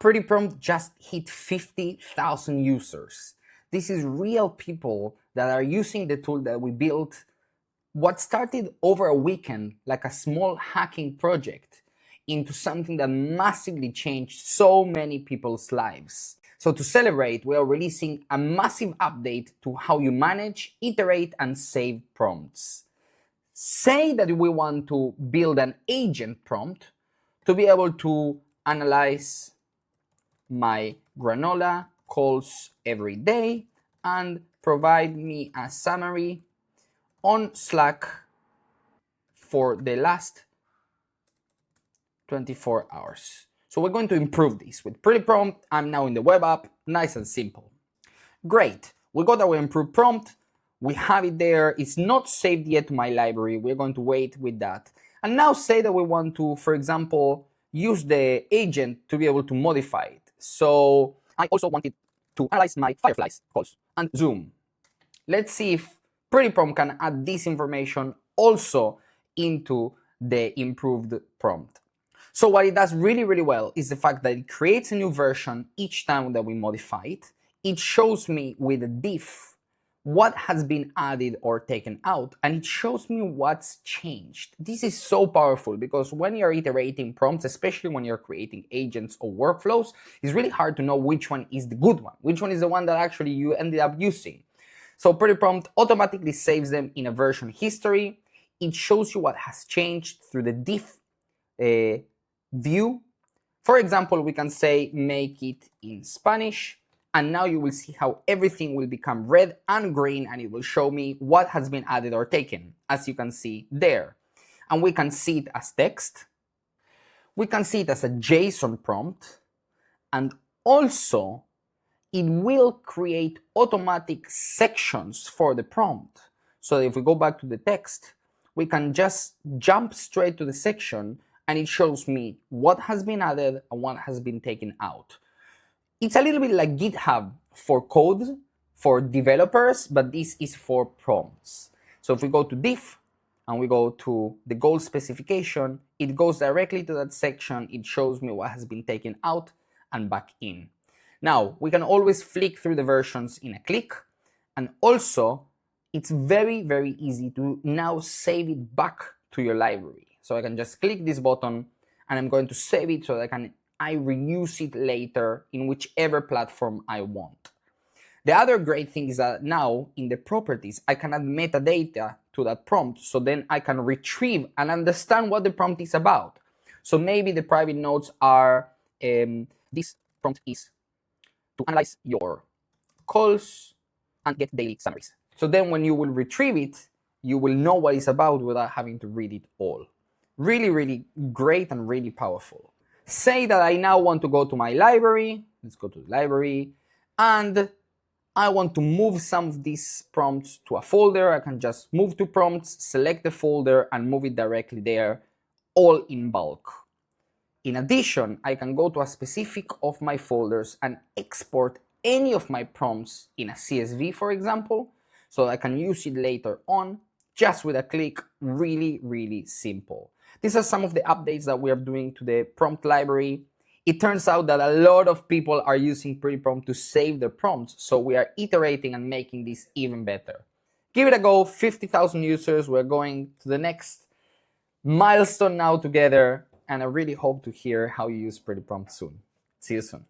Pretty Prompt just hit 50,000 users. This is real people that are using the tool that we built. What started over a weekend like a small hacking project into something that massively changed so many people's lives. So to celebrate, we are releasing a massive update to how you manage, iterate, and save prompts. Say that we want to build an agent prompt to be able to analyze my granola calls every day and provide me a summary on Slack for the last 24 hours. So we're going to improve this with Pretty Prompt. I'm now in the web app, nice and simple. Great, we got our improved prompt. We have it there. It's not saved yet to my library. We're going to wait with that. And now say that we want to, for example, use the agent to be able to modify it. So I also wanted to analyze my fireflies calls and zoom. Let's see if Pretty Prompt can add this information also into the improved prompt. So what it does really, really well is the fact that it creates a new version each time that we modify it. It shows me with a diff what has been added or taken out, and it shows me what's changed. This is so powerful because when you're iterating prompts, especially when you're creating agents or workflows, it's really hard to know which one is the good one, which one is the one that actually you ended up using. So Pretty Prompt automatically saves them in a version history. It shows you what has changed through the diff view. For example, we can say make it in Spanish, and now you will see how everything will become red and green, and it will show me what has been added or taken, as you can see there. And we can see it as text. We can see it as a JSON prompt, and also it will create automatic sections for the prompt. So if we go back to the text, we can just jump straight to the section, and it shows me what has been added and what has been taken out. It's a little bit like GitHub for code, for developers, but this is for prompts. So if we go to diff and we go to the goal specification, it goes directly to that section. It shows me what has been taken out and back in. Now, we can always flick through the versions in a click, and also it's very, very easy to now save it back to your library. So I can just click this button and I'm going to save it so that I reuse it later in whichever platform I want. The other great thing is that now in the properties, I can add metadata to that prompt, so then I can retrieve and understand what the prompt is about. So maybe the private notes are, this prompt is to analyze your calls and get daily summaries. So then when you will retrieve it, you will know what it's about without having to read it all. Really, really great and really powerful. Say that I now want to go to my library. Let's go to the library. And I want to move some of these prompts to a folder. I can just move to prompts, select the folder, and move it directly there, all in bulk. In addition, I can go to a specific of my folders and export any of my prompts in a CSV, for example, so I can use it later on just with a click. Really, really simple. These are some of the updates that we are doing to the prompt library. It turns out that a lot of people are using Pretty Prompt to save their prompts, so we are iterating and making this even better. Give it a go, 50,000 users. We're going to the next milestone now together, and I really hope to hear how you use Pretty Prompt soon. See you soon.